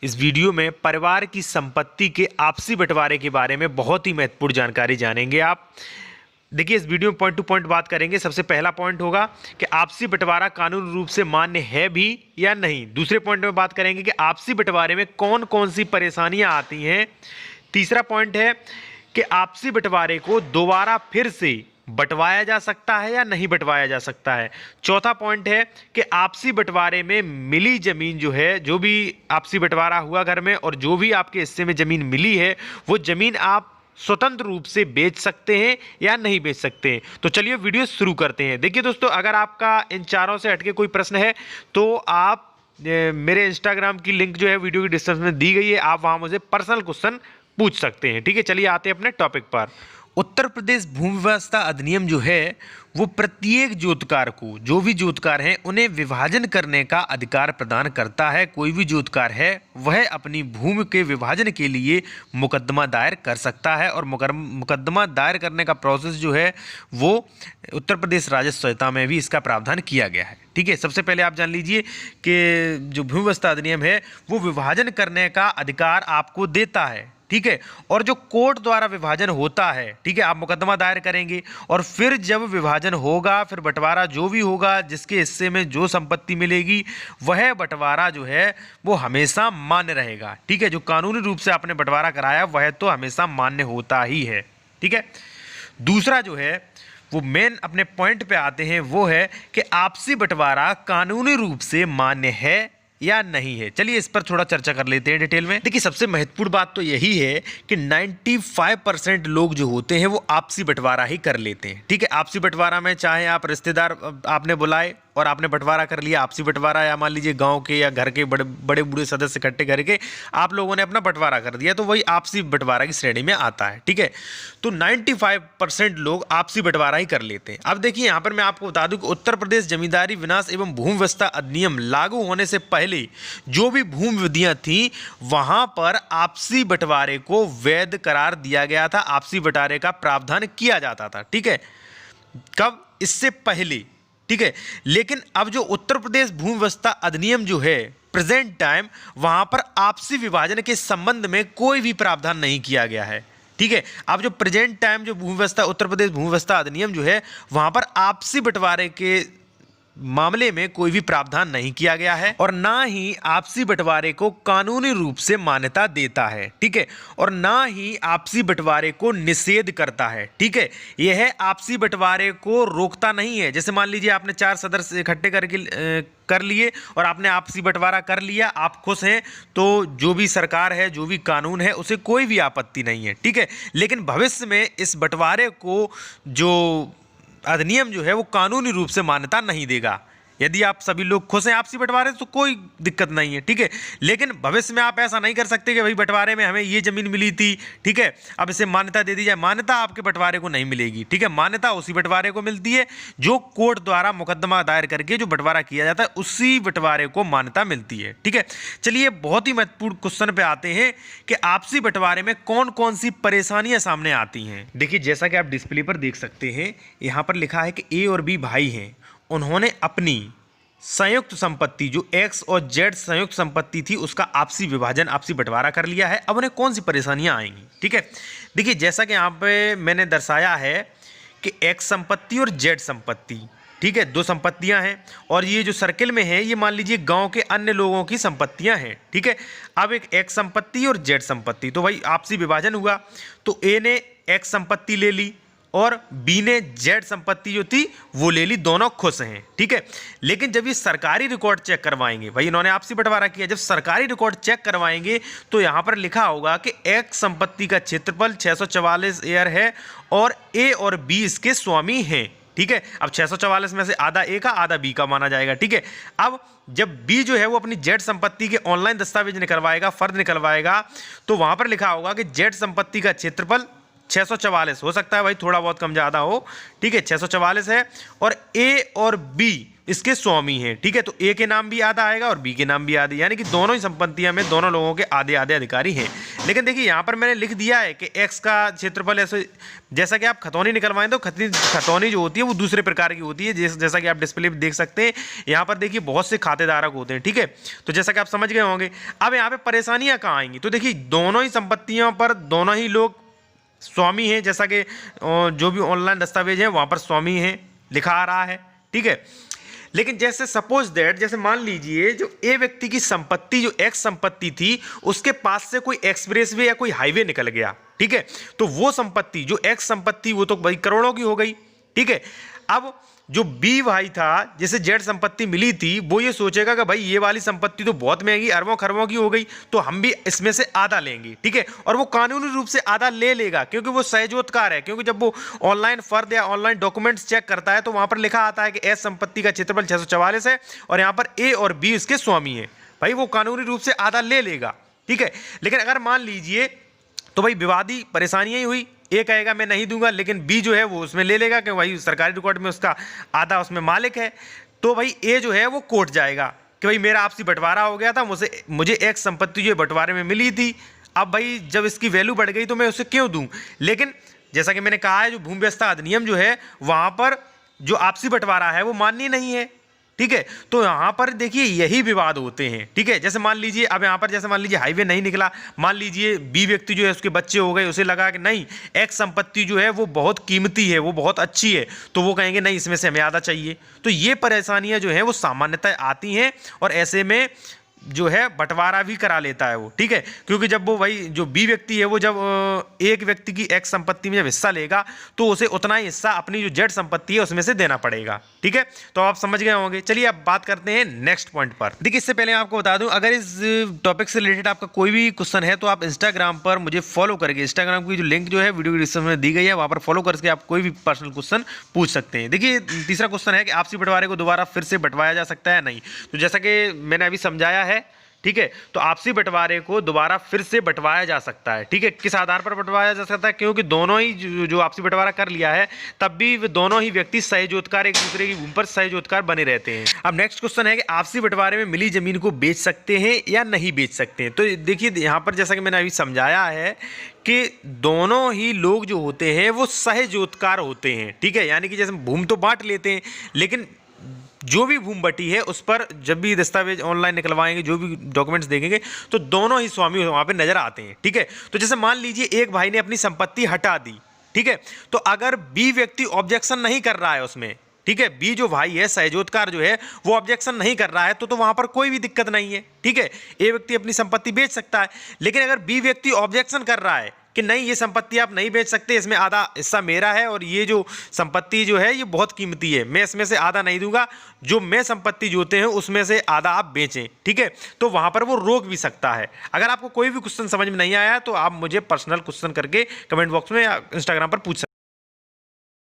इस वीडियो में परिवार की संपत्ति के आपसी बंटवारे के बारे में बहुत ही महत्वपूर्ण जानकारी जानेंगे आप। देखिए, इस वीडियो में पॉइंट टू पॉइंट बात करेंगे। सबसे पहला पॉइंट होगा कि आपसी बंटवारा कानूनी रूप से मान्य है भी या नहीं। दूसरे पॉइंट में बात करेंगे कि आपसी बंटवारे में कौन कौन सी परेशानियां आती हैं। तीसरा पॉइंट है कि आपसी बंटवारे को दोबारा फिर से बंटवाया जा सकता है या नहीं बंटवाया जा सकता है। चौथा पॉइंट है कि आपसी बंटवारे में मिली जमीन जो है, जो भी आपसी बंटवारा हुआ घर में और जो भी आपके हिस्से में जमीन मिली है, वो जमीन आप स्वतंत्र रूप से बेच सकते हैं या नहीं बेच सकते हैं। तो चलिए वीडियो शुरू करते हैं। देखिए दोस्तों, अगर आपका इन चारों से हटके कोई प्रश्न है तो आप मेरे इंस्टाग्राम की लिंक जो है वीडियो की डिस्क्रिप्शन में दी गई है, आप वहां मुझे पर्सनल क्वेश्चन पूछ सकते हैं। ठीक है, चलिए आते हैं अपने टॉपिक पर। उत्तर प्रदेश भूमि व्यवस्था अधिनियम जो है वो प्रत्येक जोतकार को, जो भी जोतकार हैं, उन्हें विभाजन करने का अधिकार प्रदान करता है। कोई भी जोतकार है वह अपनी भूमि के विभाजन के लिए मुकदमा दायर कर सकता है और मुकदमा दायर करने का प्रोसेस जो है वो उत्तर प्रदेश राजस्व संहिता में भी इसका प्रावधान किया गया है। ठीक है, सबसे पहले आप जान लीजिए कि जो भूमि व्यवस्था अधिनियम है वो विभाजन करने का अधिकार आपको देता है। ठीक है, और जो कोर्ट द्वारा विभाजन होता है, ठीक है, आप मुकदमा दायर करेंगे और फिर जब विभाजन होगा, फिर बंटवारा जो भी होगा, जिसके हिस्से में जो संपत्ति मिलेगी, वह बंटवारा जो है वो हमेशा मान्य रहेगा। ठीक है, जो कानूनी रूप से आपने बंटवारा कराया वह तो हमेशा मान्य होता ही है। ठीक है, दूसरा जो है वो मेन अपने पॉइंट पे आते हैं, वो है कि आपसी बंटवारा कानूनी रूप से मान्य है या नहीं है। चलिए इस पर थोड़ा चर्चा कर लेते हैं डिटेल में। देखिए, सबसे महत्वपूर्ण बात तो यही है कि 95% लोग जो होते हैं वो आपसी बंटवारा ही कर लेते हैं। ठीक है, आपसी बंटवारा में चाहे आप रिश्तेदार आपने बुलाए और आपने बंटवारा कर लिया, आपसी बंटवारा, या मान लीजिए गांव के या घर के बड़े बूढ़े सदस्य इकट्ठे करके आप लोगों ने अपना बंटवारा कर दिया, तो वही आपसी बंटवारा की श्रेणी में आता है। ठीक है, तो 95% लोग आपसी बंटवारा ही कर लेते हैं। अब देखिए, यहाँ पर मैं आपको बता दूं कि उत्तर प्रदेश जमींदारी विनाश एवं भूमि व्यवस्था अधिनियम लागू होने से पहले जो भी भूमि विधियां थी वहां पर आपसी बंटवारे को वैध करार दिया गया था, आपसी बंटवारे का प्रावधान किया जाता था। ठीक है, कब? इससे पहले। ठीक है, लेकिन अब जो उत्तर प्रदेश भूमि व्यवस्था अधिनियम जो है प्रेजेंट टाइम, वहां पर आपसी विभाजन के संबंध में कोई भी प्रावधान नहीं किया गया है। ठीक है, अब जो प्रेजेंट टाइम जो भूमि व्यवस्था, उत्तर प्रदेश भूमि व्यवस्था अधिनियम जो है, वहां पर आपसी बंटवारे के मामले में कोई भी प्रावधान नहीं किया गया है और ना ही आपसी बंटवारे को कानूनी रूप से मान्यता देता है। ठीक है, और ना ही आपसी बंटवारे को निषेध करता है। ठीक है, यह आपसी बंटवारे को रोकता नहीं है। जैसे मान लीजिए आपने 4 सदस्य इकट्ठे करके कर लिए और आपने आपसी बंटवारा कर लिया, आप खुश हैं, तो जो भी सरकार है, जो भी कानून है, उसे कोई भी आपत्ति नहीं है। ठीक है, लेकिन भविष्य में इस बंटवारे को जो अधिनियम जो है वो कानूनी रूप से मान्यता नहीं देगा। यदि आप सभी लोग खुश हैं आपसी बंटवारे तो कोई दिक्कत नहीं है। ठीक है, लेकिन भविष्य में आप ऐसा नहीं कर सकते कि भाई बंटवारे में हमें ये जमीन मिली थी, ठीक है, अब इसे मान्यता दे दी जाए। मान्यता आपके बंटवारे को नहीं मिलेगी। ठीक है, मान्यता उसी बंटवारे को मिलती है जो कोर्ट द्वारा मुकदमा दायर करके जो बंटवारा किया जाता है, उसी बंटवारे को मान्यता मिलती है। ठीक है, चलिए बहुत ही महत्वपूर्ण क्वेश्चन पे आते हैं कि आपसी बंटवारे में कौन कौन सी परेशानियां सामने आती हैं। देखिए, जैसा कि आप डिस्प्ले पर देख सकते हैं, यहाँ पर लिखा है कि ए और बी भाई हैं, उन्होंने अपनी संयुक्त संपत्ति जो एक्स और जेड संयुक्त संपत्ति थी उसका आपसी विभाजन, आपसी बंटवारा कर लिया है। अब उन्हें कौन सी परेशानियां आएंगी? ठीक है, देखिए जैसा कि यहाँ पे मैंने दर्शाया है कि एक्स संपत्ति और जेड संपत्ति, ठीक है, 2 संपत्तियां हैं और ये जो सर्किल में है ये मान लीजिए गांव के अन्य लोगों की संपत्तियां हैं। ठीक है, अब एक एक्स संपत्ति और जेड संपत्ति, तो भाई आपसी विभाजन हुआ, तो ए ने एक्स संपत्ति ले ली और बी ने जेड संपत्ति जो थी वो ले ली, दोनों खुश हैं। ठीक है, लेकिन जब ये सरकारी रिकॉर्ड चेक करवाएंगे, भाई इन्होंने आपसी बंटवारा किया, जब सरकारी रिकॉर्ड चेक करवाएंगे तो यहां पर लिखा होगा कि एक्स संपत्ति का क्षेत्रफल 644 एकड़ है और ए और बी इसके स्वामी हैं। ठीक है, अब 644 में से आधा ए का आधा बी का माना जाएगा। ठीक है, अब जब बी जो है वो अपनी जेड संपत्ति के ऑनलाइन दस्तावेज निकलवाएगा, फर्द निकलवाएगा, तो वहां पर लिखा होगा कि जेड संपत्ति का क्षेत्रफल 644 हो सकता है भाई थोड़ा बहुत कम ज्यादा हो। ठीक है, 644 है और ए और बी इसके स्वामी हैं। ठीक है, तो ए के नाम भी आधा आएगा और बी के नाम भी आधे, यानी कि दोनों ही संपत्तियां में दोनों लोगों के आधे आधे अधिकारी हैं। लेकिन देखिए यहाँ पर मैंने लिख दिया है कि x का क्षेत्रफल ऐसे, जैसा कि आप खतौनी निकलवाएं तो खतौनी जो होती है वो दूसरे प्रकार की होती है, जैसा कि आप डिस्प्ले पे देख सकते हैं। यहाँ पर देखिए बहुत से खातेधारक होते हैं, ठीक है, तो जैसा कि आप समझ गए होंगे। अब यहाँ पे परेशानियाँ कहाँ आएंगी, तो देखिए दोनों ही संपत्तियों पर दोनों ही लोग स्वामी हैं, जैसा कि जो भी ऑनलाइन दस्तावेज हैं वहाँ पर स्वामी हैं लिखा आ रहा है, ठीक है। लेकिन जैसे सपोज दैट, जैसे मान लीजिए जो ए व्यक्ति की संपत्ति जो एक्स संपत्ति थी उसके पास से कोई एक्सप्रेसवे या कोई हाईवे निकल गया, ठीक है, तो वो संपत्ति जो एक्स संपत्ति वो तो भाई करोड़ों की हो गई, ठीक है। अब जो बी भाई था जिसे जेड संपत्ति मिली थी वो ये सोचेगा कि भाई ये वाली संपत्ति तो बहुत महंगी अरबों खरबों की हो गई, तो हम भी इसमें से आधा लेंगे, ठीक है, और वो कानूनी रूप से आधा ले लेगा क्योंकि वो सहजोतकार है। क्योंकि जब वो ऑनलाइन फर्द या ऑनलाइन डॉक्यूमेंट्स चेक करता है तो वहां पर लिखा आता है कि एस संपत्ति का क्षेत्रफल 644 है और यहाँ पर ए और बी इसके स्वामी है, भाई वो कानूनी रूप से आधा ले लेगा, ठीक है। लेकिन अगर मान लीजिए तो भाई विवादी परेशानियां ही हुई, ए कहेगा मैं नहीं दूंगा, लेकिन बी जो है वो उसमें ले लेगा कि भाई सरकारी रिकॉर्ड में उसका आधा उसमें मालिक है, तो भाई ए जो है वो कोर्ट जाएगा कि भाई मेरा आपसी बंटवारा हो गया था, मुझे एक संपत्ति जो बंटवारे में मिली थी, अब भाई जब इसकी वैल्यू बढ़ गई तो मैं उसे क्यों दूं। लेकिन जैसा कि मैंने कहा है जो भूमि व्यवस्था अधिनियम जो है वहां पर जो आपसी बंटवारा है वो मान्य नहीं है, ठीक है। तो यहाँ पर देखिए यही विवाद होते हैं, ठीक है। जैसे मान लीजिए अब यहाँ पर जैसे मान लीजिए हाईवे नहीं निकला, मान लीजिए बी व्यक्ति जो है उसके बच्चे हो गए, उसे लगा कि नहीं एक्स संपत्ति जो है वो बहुत कीमती है, वो बहुत अच्छी है, तो वो कहेंगे नहीं इसमें से हमें आधा चाहिए। तो ये परेशानियाँ जो है वो सामान्यतः आती हैं और ऐसे में जो है बंटवारा भी करा लेता है वो, ठीक है। क्योंकि जब वो भाई जो बी व्यक्ति है वो जब एक व्यक्ति की एक्स संपत्ति में जब हिस्सा लेगा तो उसे उतना ही हिस्सा अपनी जो जेड संपत्ति है उसमें से देना पड़ेगा, ठीक है। तो आप समझ गए होंगे। चलिए अब बात करते हैं नेक्स्ट पॉइंट पर। देखिए इससे पहले आपको बता दूं अगर इस टॉपिक से रिलेटेड आपका कोई भी क्वेश्चन है तो आप इंस्टाग्राम पर मुझे फॉलो करके, इंस्टाग्राम की जो लिंक जो है वीडियो के डिस्क्रिप्शन में दी गई है वहाँ पर फॉलो करके आप कोई भी पर्सनल क्वेश्चन पूछ सकते हैं। देखिए तीसरा क्वेश्चन है कि आपसी बंटवारे को दोबारा फिर से बंटवाया जा सकता है नहीं, तो जैसा कि मैंने अभी समझाया है, ठीक है, तो आपसी बंटवारे को दोबारा फिर से बंटवाया जा सकता है, ठीक है। किस आधार पर बंटवाया जा सकता है, क्योंकि दोनों ही जो आपसी बंटवारा कर लिया है तब भी दोनों ही व्यक्ति सहजोतकार एक दूसरे की भूमि पर सहजोतकार बने रहते हैं। अब नेक्स्ट क्वेश्चन है कि आपसी बंटवारे में मिली जमीन को बेच सकते हैं या नहीं बेच सकते हैं। तो देखिए यहाँ पर जैसा कि मैंने अभी समझाया है कि दोनों ही लोग जो होते हैं वो सहजोतकार होते हैं, ठीक है, यानी कि जैसे भूमि तो बांट लेते हैं लेकिन जो भी भूमि बटी है उस पर जब भी दस्तावेज ऑनलाइन निकलवाएंगे, जो भी डॉक्यूमेंट्स देखेंगे तो दोनों ही स्वामी वहां पे नजर आते हैं, ठीक है। तो जैसे मान लीजिए एक भाई ने अपनी संपत्ति हटा दी, ठीक है, तो अगर बी व्यक्ति ऑब्जेक्शन नहीं कर रहा है उसमें, ठीक है, बी जो भाई है सहजोतकार जो है वो ऑब्जेक्शन नहीं कर रहा है तो वहां पर कोई भी दिक्कत नहीं है, ठीक है। ए व्यक्ति अपनी संपत्ति बेच सकता है, लेकिन अगर बी व्यक्ति ऑब्जेक्शन कर रहा है कि नहीं ये संपत्ति आप नहीं बेच सकते, इसमें आधा हिस्सा मेरा है और ये जो संपत्ति जो है ये बहुत कीमती है, मैं इसमें से आधा नहीं दूंगा, जो मैं संपत्ति जोते हैं उसमें से आधा आप बेचें, ठीक है, तो वहां पर वो रोक भी सकता है। अगर आपको कोई भी क्वेश्चन समझ में नहीं आया तो आप मुझे पर्सनल क्वेश्चन करके कमेंट बॉक्स में या इंस्टाग्राम पर पूछ सकते हैं।